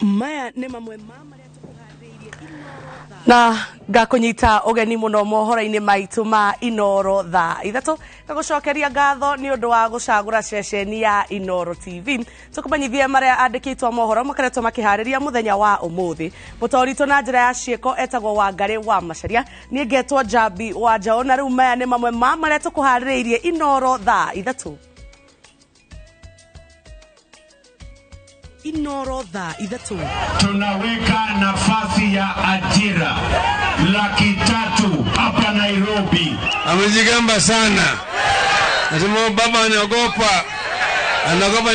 Maya ne mamwe mama ria tukuhariirie inoro na gakunyita ugeni muno mohoro-ini maitu ma Inoro tha ithatu gagucokeria ngatho ni undu wa gucagura ceceni ya Inoro TV tukumanyithie maria andikitwo mohoro makaretwo makihariria muthenya wa umuthi mutorito na njira ya cieko etagwo Wangari wa Macharia ni ngetwo Jambi wa Njao na riu maya ne mamwe mama ria tukuhariirie Inoro tha ithatu Inoro tha ithatu. Tunaweka nafasi ya ajira 300,000 hapa Nairobi. Amejigamba sana. Nasema baba anaogopa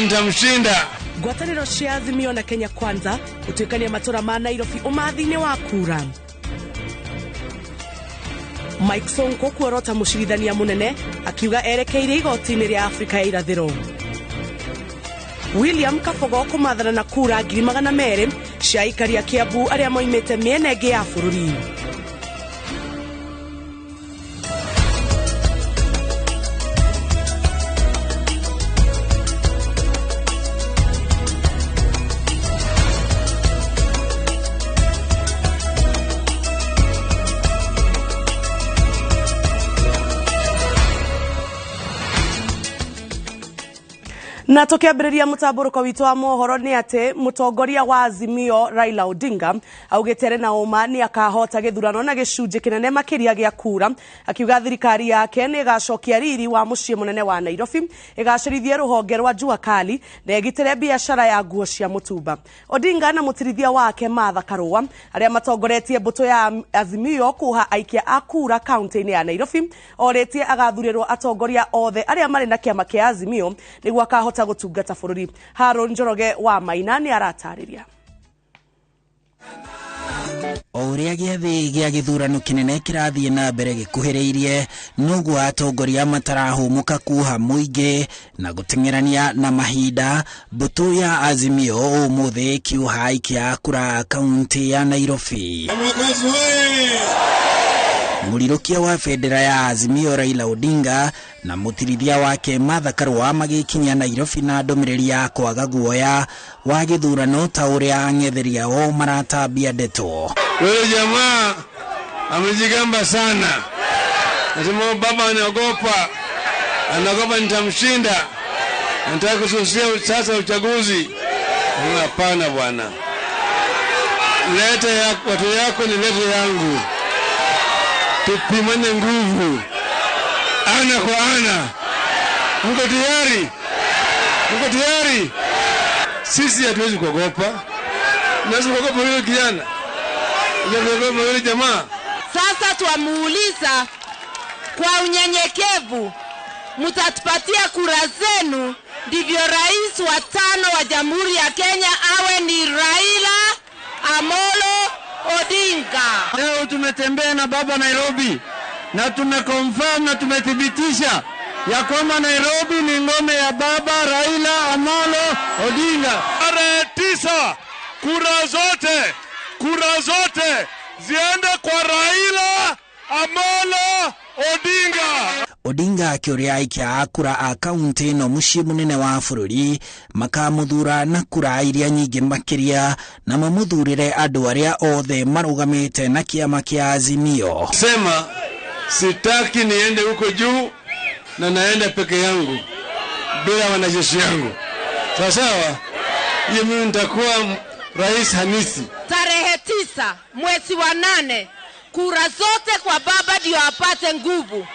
nitamshinda. Ngwataniro cia Azimio na Kenya Kwanza utuikania matura ma Nairobi umathini wa kura. Mike Sonko kuorota mucirithania munene akiuga erekeire igoti-ini ria Afrika ya Irathiro. William Kabogo kumathana na kura 200,000 cia ikari ya Kiambu aria moimite miena ingi ya bururi. Na tukiambiriria mutaburuko witu wa mohoro ni ati mutongoria wa Azimio Raila Odinga augitere na uma ni akahota githurano na gicunje kinene makiria gia kura akiuga thirikari yake ni igacokia riri wa mucii munene wa Nairobi igacirithie ruhonge rwa Jua Kali na igitere biashara ya nguo cia mutumba. Odinga na mutirithia wake Martha Karua aria matongoretie mbuto ya Azimio kuha aikia akura county-ini ya Nairobi oretie agathurirwo atongoria othe aria mari na kiama kia Azimio niguo akahota gutungata bururi. Haron Njoroge wa Maina ni aratariria. Oria giathi gia githurano kinene kirathie na mbere gikuhiriirie nuguo atongoria matarahumuka kuha muingi na gutengerania na mahinda mbutu ya Azimio umuthi kiuhai kia kura kaunti ya Nairobi. Murirukia wa federa ya Azimio Raila Odinga na mutirithia wake Martha Karua magikinya Nairobi na ndomiriri ya kwaga guoya wa githurano ta uria angetheria o maratambia ndeto. Wewe jamaa amejigamba sana. Nasema baba anaogopa nitamshinda. Nataka kususia sasa uchaguzi. Hapana bwana. Leta ya watu yako ni leta yangu. Tupimane nguvu ana kwa ana. Mko tayari? Mko tayari? Sisi hatuwezi kuogopa. Naweza kuogopa yule kijana. Yule jamaa. Sasa tuamuuliza kwa unyenyekevu, mtatupatia kura zenu ndivyo rais wa 5 wa Jamhuri ya Kenya awe ni Raila Amolo Odinga. Leo tumetembea na baba Nairobi na tumeconfirm na tumethibitisha ya kwamba Nairobi ni ngome ya baba Raila Amolo Odinga. Tarehe 9 kura zote ziende kwa Raila Amolo Odinga. Odinga akiuria aikia akura a kaunti no mucii munene wa bururi makamuthura na kura iria nyingi makiria na mamuthurire andu aria othe marugamite na kiama kia Azimio. Sema sitaki niende huko juu na naenda peke yangu bila wanajeshi yangu. Sawa? Hiyo mimi nitakuwa rais halisi. Tarehe 9 mwezi wa 8 kura zote kwa baba ndio apate nguvu.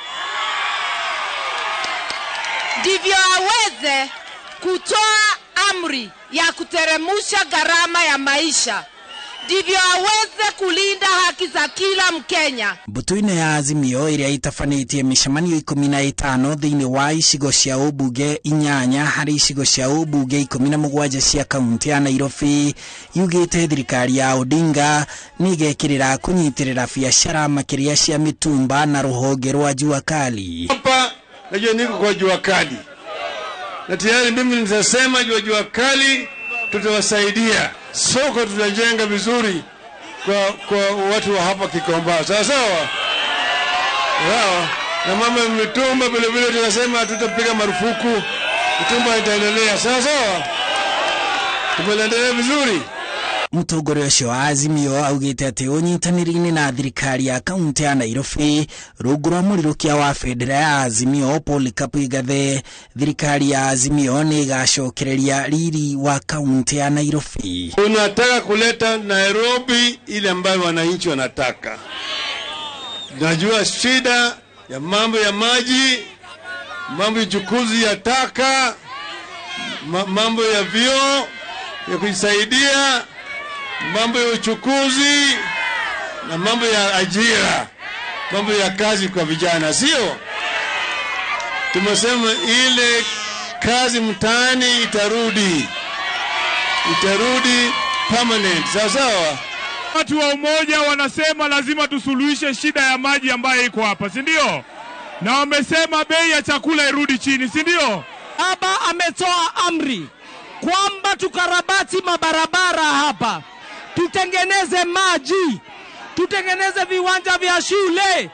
Ndivyo aweze kutoa amri ya kuteremusha gharama ya maisha. Ndivyo aweze kulinda haki za kila Mkenya. Mbutu-ini ya Azimio iria itafanitie mishamanio 15 thiini wa icigo cia ubunge 8 hari icigo cia ubunge 17 cia kaunti ya Nairobi yugite thirikari ya Odinga nigekirira kunyitirira biashara makiria cia mitumba na ruhonge rwa Jua Kali. Hapa najua niko kwa Jua Kali. Na tayari mimi nitasema Jua Kali tutawasaidia. Soko tutajenga vizuri kwa watu wa hapa Kikomba. Sawa? Na mama mitumba vile tunasema tutapiga marufuku. Mitumba itaendelea. Sawa? Tumeendelea vizuri. Mũtongoria ũcio wa Azimio augĩte atĩ ũnyitanĩri-inĩ na thirikari ya kaunti ya Nairobi rungu rwa mũrirũkia wa bendera ya Azimio Polycarp Igathe, thirikari ya Azimio nĩ ĩgacokereria riri wa kaunti ya Nairobi. Tunataka kuleta Nairobi ile ambayo wananchi wanataka. Najua shida ya mambo ya maji, mambo ya uchukuzi ya taka, mambo ya vyoo ya kujisaidia, mambo ya uchukuzi na mambo ya ajira, mambo ya kazi kwa vijana, sio? Tumesema ile kazi mtaani itarudi permanent, sawa? Watu wa umoja wanasema lazima tusuluhishe shida ya maji ambayo iko hapa, si ndio? Na wamesema bei ya chakula irudi chini, si ndio? Baba ametoa amri kwamba tukarabati mabarabara hapa, tutengeneze maji, tutengeneze viwanja vya shule.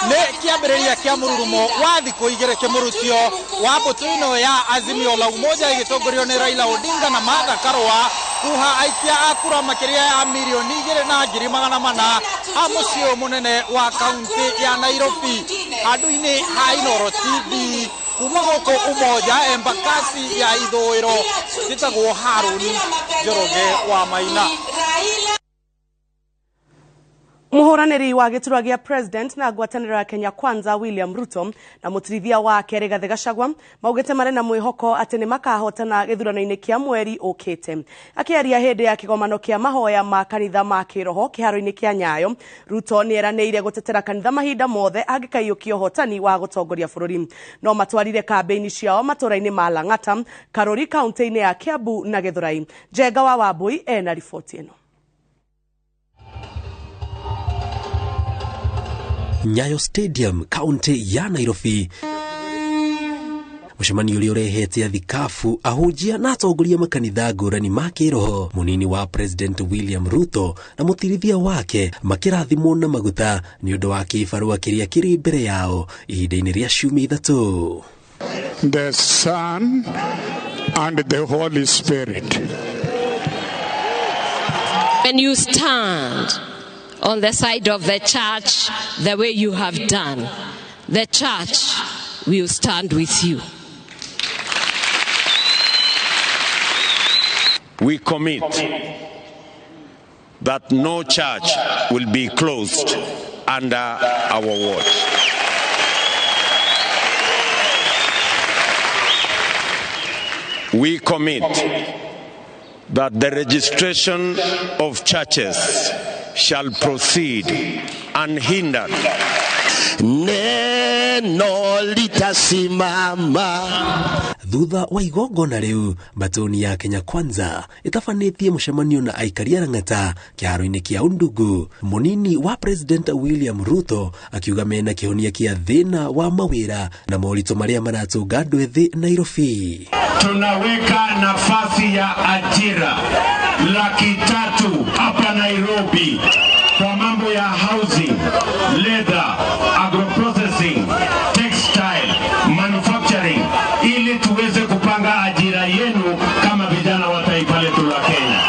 Nĩ kĩambĩrĩria kĩa mũrurumo wa thikũ igĩrĩ kĩmũrutio wa mbũtũ ĩno ya Azimio la Umoja ĩgĩtongorio nĩ Raila Odinga na Martha Karua kuha aikia a kura makĩria ya milioni 2,400 a mũciĩ mũnene wa kaunti ya Nairobi. Handũ-inĩ ha Inooro TV kuma gũkũ Umoja Embakasi ya ithũĩro, njĩtagwo Haruni Njoroge wa Maina. Muhuraniri wa giturwa gia president na ngwatanĩro ya Kenya Kwanza William Ruto na mutirithia wake Rigathi Gachagua maugĩte marĩ na mwĩhoko atĩ nĩ makahotana gĩthurano-inĩ kĩa mweri ũkĩte. Akĩaria hĩndĩ ya kĩgomano kĩa mahoya ma kanitha ma kĩroho kĩharo-inĩ kĩa Nyayo, Ruto nĩeranĩire gũtetera kanitha mahinda mothe angĩkaiyũkia ũhotani wa gũtongoria bũrũri. No matwarire kambĩini ciao matũra-inĩ ma Lang'ata, Karuri kaunti-inĩ ya Kiambu na Gĩthũrai. Njenga wa Wambui ena riboti ĩno. Nyayo Stadium, kaunti ya Nairobi. Mũcemanio ũrĩa ũrehete athikabu, ahunjia na atongoria makanitha ngũrani ma kĩroho, mũnini wa President William Ruto na mũtirithia wake makĩrathimwo na maguta nĩ ũndũ wa kĩbarũa kĩrĩa kĩrĩ mbere yao ihinda-inĩ rĩa ciumia 3. The Son and the Holy Spirit. When you stand on the side of the church the way you have done, the church will stand with you. We commit that no church will be closed under our watch. We commit that the registration of churches shall proceed unhindered. Neno litasimama. Thutha wa igongona rĩu, mbatoni ya Kenya Kwanza ĩtafanĩtie mũcemanio na aikari a Lang'ata kĩharo-inĩ kĩa Undugu. Mũnini wa President William Ruto akiuga mena kĩhonia kĩa thĩna wa mawĩra na moritũ marĩa maratũnga andũ ethĩ Nairobi. Tunaweka nafasi ya ajira 300,000 hapa Nairobi kwa mambo ya housing, leather, agroprocessing, textile, manufacturing, ili tuweze kupanga ajira yenu kama vijana wa taifa letu la Kenya.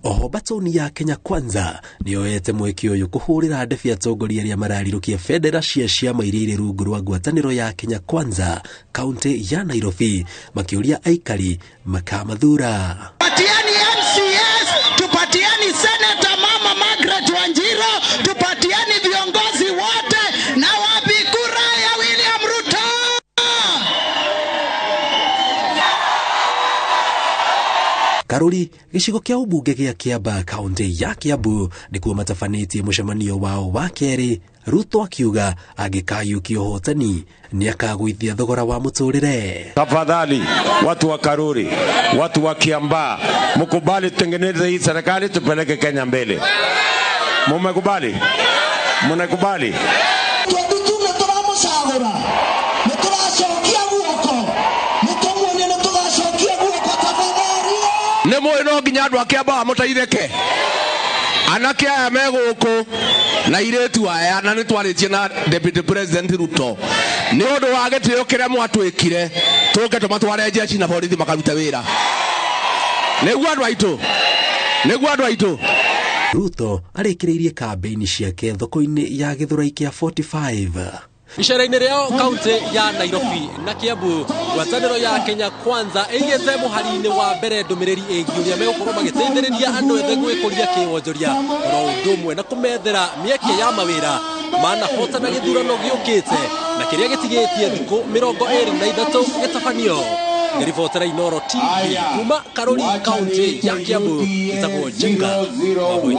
Oho batoni ya Kenya Kwanza nĩyoete mweke ũyũ kũhũrĩra ndebi atongoria arĩa mararirukia bendera cia ciama iria irĩ rungu rwa ngwatanĩro ya Kenya Kwanza kaunti ya Nairobi, makĩũria aikari makamathura. Tupatieni MCS, tupatieni Senator Mama Margaret Wanjiro, tupatieni viongozi wote na wapi kura ya William Ruto. Karuri, gĩcigo kĩa ũmbunge gĩa Kiamba kaunti ya Kiambu nĩkuo matafanĩtie mũcemanio wao wa kerĩ, Ruto akiuga angĩkayũkia ũhotani nĩ akagũithia thogora wa mũtũrĩre. Tafadhali watu wa Karuri, watu wa Kiamba, mkubali tutengeneze hii serikali tupeleke Kenya mbele. Mumekubali? Mnakubali? Nemo ino nginya andu akiamba mutaitheke anake aya me guku na iretu aya na nitwaritie na Deputy President Ruto ni undu wa gitio kiria mwatwikire tuke tumatware jeshi na borithi makaruta wira Nĩguo andũ aitũ. Ruto arĩkĩrĩirie kambĩini ciake thoko-inĩ ya Gĩthũrai kĩa 45. Icera-inĩ rĩao kaunti ya Nairobi na Kiambu, ngwatanĩro ya Kenya Kwanza ĩigĩte mũhari-inĩ wa mbere ndũmĩrĩri ĩgiĩ ũrĩa megũkorwo magĩteithĩrĩria andũ ethĩ gwĩkũria kĩwonjoria oro ũndũ ũmwe na kũmethera mĩeke ya mawĩra manahotana gĩthurano gĩũkĩte na kĩrĩa gĩtigĩtie thikũ 23 gĩtabanio. Ngĩribotera Inoro TV kuma Karuri kaunti ya Kiambu, gĩtagwo Jenga Wambui.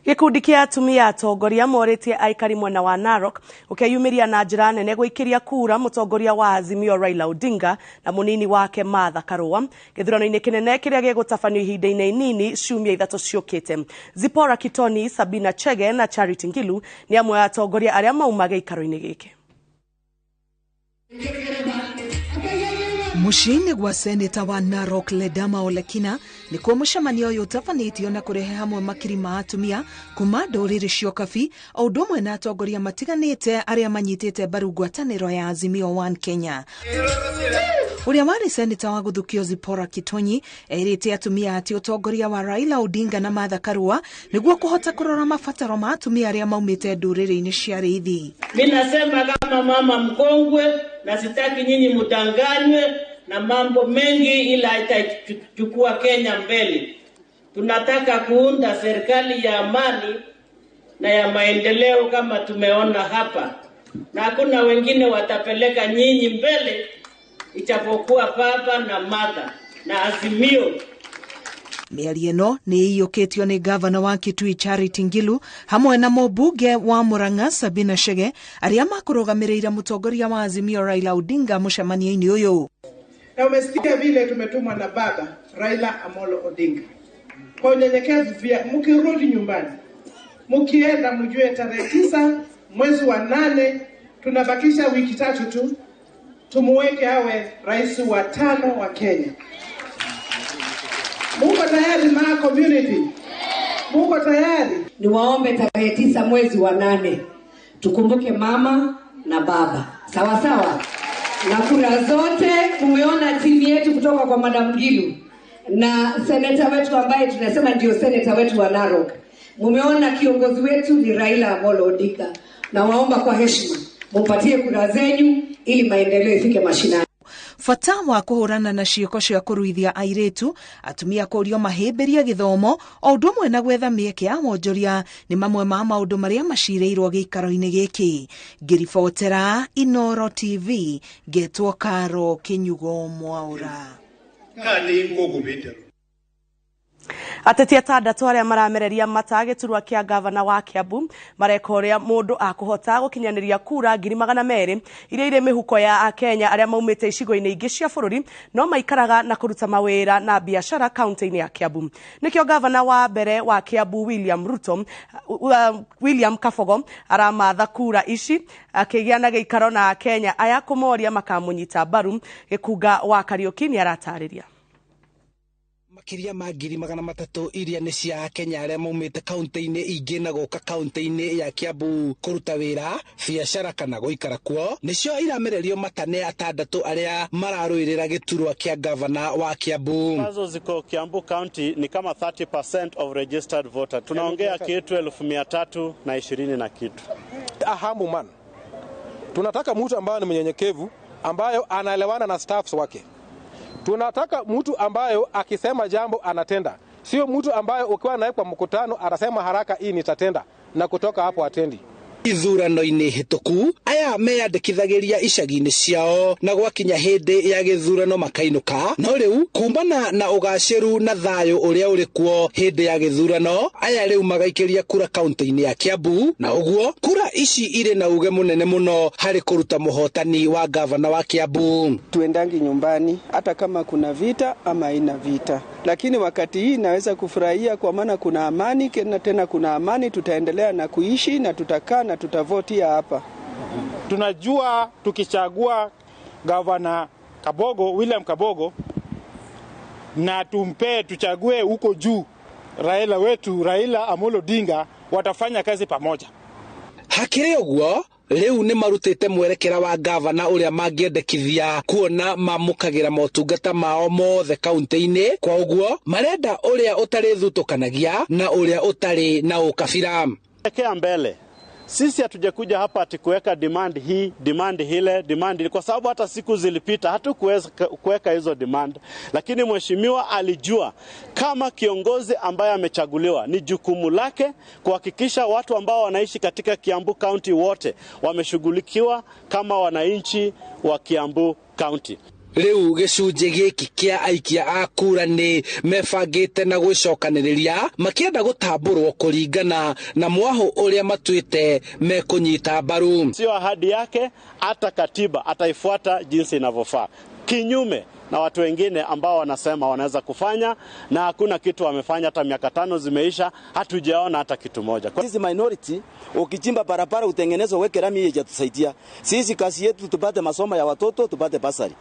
Gikundi kia atumia atongoria morĩtie aikari mwena wa Narok ukeyumiria na njĩra nene gũikiria kura mutongoria wa Azimio Raila Odinga na munini wake Martha Karua gĩthurano-inĩ kĩnene kĩrĩa gĩgũtabanio ihinda-inĩ inini ciumia 3 ciũkĩte. Zipora Kitoni, Sabina Chege na Charity Ngilu ni amwe atongoria arĩa maumaga ikaro-inĩ gĩkĩ. Mushini gwa seneta wa Narok Ledama Olekina ni kwa mũcemanio ũyũ ũtabanĩtio na kũrehe hamwe makiri ma atumia kuma ndũrĩrĩ cia kabi o ũndũ ũmwe na atongoria matiganĩte arĩa manyitĩte mbaru ngwatanĩro ya Azimio One Kenya. Ũrĩa warĩ seneta wa Gũthukio Zipora Kitonyi erĩte atumia atĩ ũtongoria wa Raila Odinga na Martha Karua nĩguo kũhota kũrora mabataro ma atumia arĩa maumĩte ndũrĩrĩ-inĩ cia rĩithi. Mimi nasema kama mama mkongwe na sitaki nyinyi mudanganywe na mambo mengi ila itachukua Kenya mbele. Tunataka kuunda serikali ya amani na ya maendeleo kama tumeona hapa. Na hakuna wengine watapeleka nyinyi mbele ichapokuwa baba na Martha na Azimio. Mĩario ĩno nĩ ĩiyũkĩtio nĩ gavana wa Kitui Charity Ngilu hamwe na mũmbunge wa Murang'a Sabina Chege arĩa makũrũgamĩrĩire mũtongoria wa Azimio Raila Odinga mũcemanio-inĩ ũyũ. Na umesikia vile tumetumwa na baba Raila Amolo Odinga. Kwa unyenyekevu pia mkirudi nyumbani, mkienda mjue tarehe 9 mwezi wa 8 tunabakisha wiki 3 tu tumuweke awe rais wa 5 wa Kenya. Muko tayari na community? Muko tayari? Niwaombe tarehe 9 mwezi wa 8 tukumbuke mama na baba. Sawa sawa? Na kura zote umeona timu yetu kutoka kwa Madam Gilu na seneta wetu ambaye tunasema ndio seneta wetu wa Narok. Mumeona kiongozi wetu ni Raila Amolo Odinga. Na waomba kwa heshima mumpatie kura zenyu ili maendeleo ifike mashinani. Bata wa kũhũrana na ciĩko cia kũruithia airĩtu, atumia kũũrio mahĩmbĩrie gĩthomo o ũndũ ũmwe na gwetha mĩeke ya wonjoria nĩ mamwe ma maũndũ marĩa macirĩirwo gĩikaro-inĩ gĩkĩ. Ngĩribotera Inoro TV, ngetwo Karo Kĩnyugo Mwaũra. Ateti atandatũ arĩa maramereria mata gĩturwa kĩa gavana wa Kiambu mareka ũrĩa mũndũ akũhota gũkinyanĩria kura 200,000 iria irĩ mĩhuko ya Akenya arĩa maumĩte icigo-inĩ ingĩ cia bũrũri no maikaraga na kũruta mawĩra na biacara kaunti-inĩ ya Kiambu. Nĩkĩo gavana wa mbere wa Kiambu William Kabogo aramatha kura ici akĩgĩa na gĩikaro na Akenya aya kũmoria makamũnyita mbaru. Gĩkunga wa Kariũki nĩ aratarĩria. Makiria ma 300,000 iria nĩ cia Kenya arĩa maumĩte kaunti-inĩ ingĩ na gũka kaunti-inĩ ya Kiambu kũruta wĩra, biacara kana gũikara kuo, nĩcio iramererio matane atandatũ arĩa mararũĩrĩra gĩturwa kĩa gavana wa Kiambu. Nazo ziko Kiambu County ni kama 30% of registered voter. Tunaongea kitu 1320 na kitu. A humble man. Tunataka mtu ambaye ni mnyenyekevu, ambayo anaelewana na staffs wake. Tunataka mtu ambayo akisema jambo anatenda. Sio mtu ambayo ukiwa naye kwa mkutano anasema haraka hii nitatenda na kutoka hapo atendi. Ithurano-inĩ hĩtũku aya meyandĩkithagĩria icagi-inĩ ciao na gwakinya hĩndĩ ya gĩthurano makainũka, no rĩu kumbana na ũgacĩru na thayũ ũrĩa ũrĩ kuo hĩndĩ ya gĩthurano aya rĩu magaikĩria kura kaunti-inĩ ya Kiambu, na ũguo kura ici irĩ na uge mũnene mũno harĩ kũruta mũhotani wa gavana wa Kiambu. Tuendangi nyumbani hata kama kuna vita ama haina vita, lakini wakati hii naweza kufurahia kwa maana kuna amani, tena kuna amani, tutaendelea na kuishi na tutakaa na tutavotia hapa. Tunajua tukichagua gavana Kabogo, William Kabogo, na tuchague huko juu Raila wetu, Raila Amolo Odinga, watafanya kazi pamoja. Hakĩrĩ ũguo riu ni marutite mwerekera wa gavana uria mangiendekithia kuona mamukagira motungata mao mothe kaunti-ini. Kwa uguo marenda uria utari thutukanagia na uria utari na ukabira. Ekea mbele. Sisi hatujakuja hapa ati kuweka demand hii, demand hile, demand, kwa sababu hata siku zilipita hatukuweza kuweka hizo demand. Lakini mheshimiwa alijua kama kiongozi ambaye amechaguliwa ni jukumu lake kuhakikisha watu ambao wanaishi katika Kiambu County wote wameshughulikiwa kama wananchi wa Kiambu County. Riu gicunji giki kia aikia a kura ni mebangite na gwicokaniriria makienda gutamburwo kuringana na mwaho uria matuite mekunyita mbaru. Sio ahadi yake, hata katiba ataifuata jinsi inavyofaa, kinyume na watu wengine ambao wanasema wanaweza kufanya na hakuna kitu wamefanya. Hata miaka 5 zimeisha, hatujaona hata kitu moja. Sisi minority, ukichimba barabara utengeneze weke lami, hiyo itatusaidia sisi. Kazi yetu tupate masomo ya watoto, tupate basari,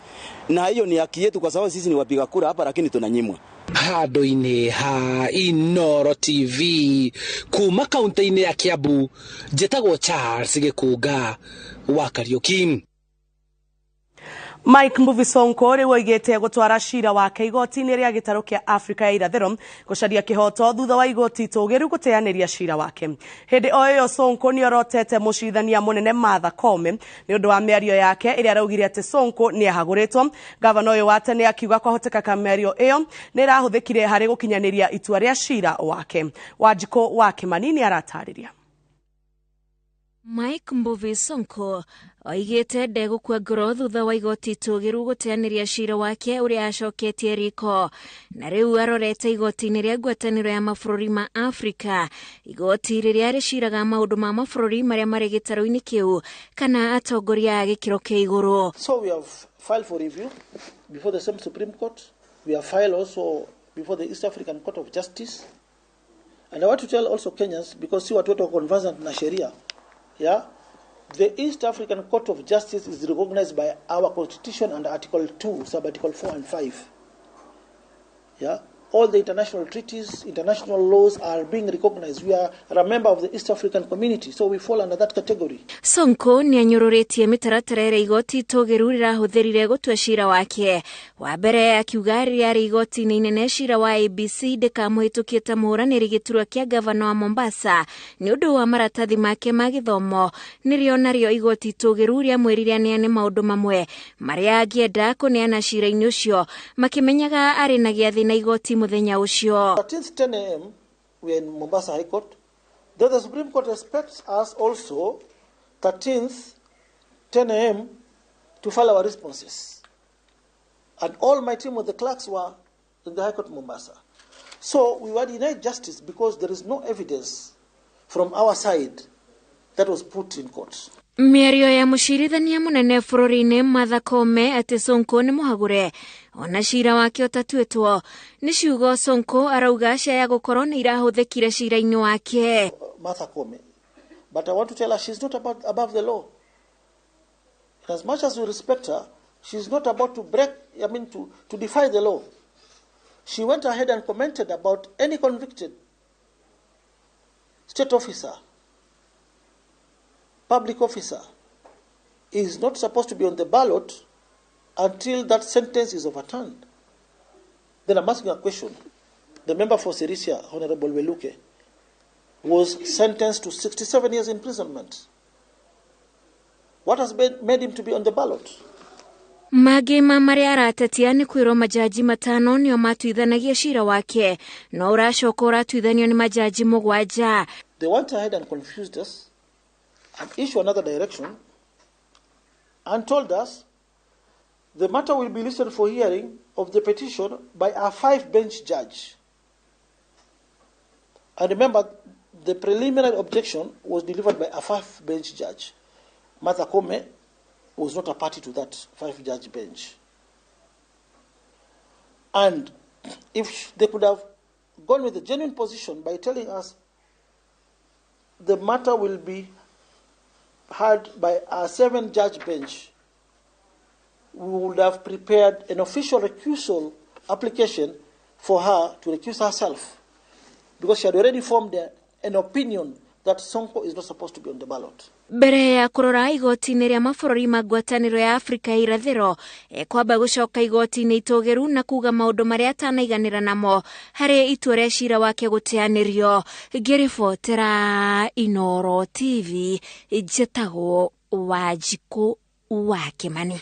na hiyo ni haki yetu kwa sababu sisi ni wapiga kura hapa, lakini tunanyimwa. Handu-ini ha Inoro TV kuma kaunti-ini ya Kiambu, njĩtagwo Charles Gĩkũnga wa Kariũki. Mike Mbuvi Sonko riu oigite gutwara cira wake igoti-ini ria gitaro kia Afrika ya irathero gucaria kihoto thutha wa igoti tugiru guteaniria cira wake. Hindi o iyo Sonko ni orotete mucithania munene Martha Koome ni undu wa miario yake iria araugire ati Sonko ni ahaguritwo. Gavana uyu wa tene akiuga kwahoteka miario iyo ni irahuthikire hari gukinyaniria itua ria cira wake. Wanjiko wa Kimanini aratariria. Mike Mbuvi Sonko oigite ndegukua ngoro thutha wa igoti tugiru guteaniria cira wake uria acoketie riko, na riu arorete igoti-ini ria ngwataniro ya mabũrũri ma Afrika, igoti riria riciraga maundu ma mabũrũri maria mari gitaro-ini kiu kana atongoria a gikiro kia iguru. So we have filed for review before the same Supreme Court. We have filed also before the East African Court of Justice. And I want to tell also Kenyans, because si watu wako conversant na sheria, yeah, the East African Court of Justice is recognized by our Constitution under Article 2, Sub-Article 4 and 5. Yeah? All the international treaties, international laws are being recognized. We are a member of the East African community, so we fall under that category. Sonko ni anyururetie mitaratara ya igoti tugiru rirahuthirire gutua cira wake. Wa mbere akiuga riari igoti ni inene cira wa ABC ndikamuhitukie ta muhuraniri giturwa kia gavana wa Mombasa ni undu wa maratathi make ma githomo. Nirio nario igoti tugiru ria mwirire aneane maundu mamwe maria angienda kuneana cira-ini ucio makimenyaga ari na giathi na igoti muthenya ucio. 10 a.m. we are in Mombasa High Court. Then the Supreme Court expects us also 13th 10 a.m. to file our responses. And all my team with the clerks were in the High Court Mombasa. So we were denied justice because there is no evidence from our side that was put in court. Miario ya mucirithania munene bũrũri-inĩ Martha Koome ati Sonko ni muhagure ona cira wake utatuitwo ni ciugo Sonko arauga cia gukorwo ni irahuthikire cira-ini wake. Martha Koome, but I want to tell her she's not above the law. As much as we respect her, she's not about to break, to defy the law. She went ahead and commented about any convicted state officer, public officer, is not supposed to be on the ballot until that sentence is overturned. Then I'm asking a question. The member for Sirisia, Honorable Weluke, was sentenced to 67 years imprisonment. What has made him to be on the ballot? Magima maria aratetia ni kwirwo majaji matano nio matuithanagia cira wake no uracoka uratuithanio ni majaji mugwanja. They went ahead and confused us and issued another direction and told us the matter will be listened for hearing of the petition by a 5-bench judge. And remember, the preliminary objection was delivered by a 5-bench judge. Martha Koome was not a party to that 5-judge bench. And if they could have gone with a genuine position by telling us the matter will be heard by a 7-judge bench, we would have prepared an official recusal application for her to recuse herself, because she had already formed an opinion that Sonko is not supposed to be on the ballot. Mbere ya kurora igoti-inĩ rĩa mabũrũri ma ngwatanĩro ya Afrika ya irathĩro kwamba gũcoka igoti-inĩ itogeru na kuga maũndũ marĩa atanaiganĩra namo harĩ itua rĩa cira wake gũteanĩrio. Ngĩribotera Inooro TV, njĩtagwo Wanjikũ wa Kĩmani.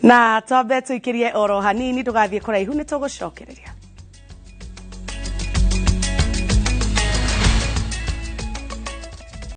Na twambe tuikirie oro hanini tugathie kuraihu ni tugucokereria.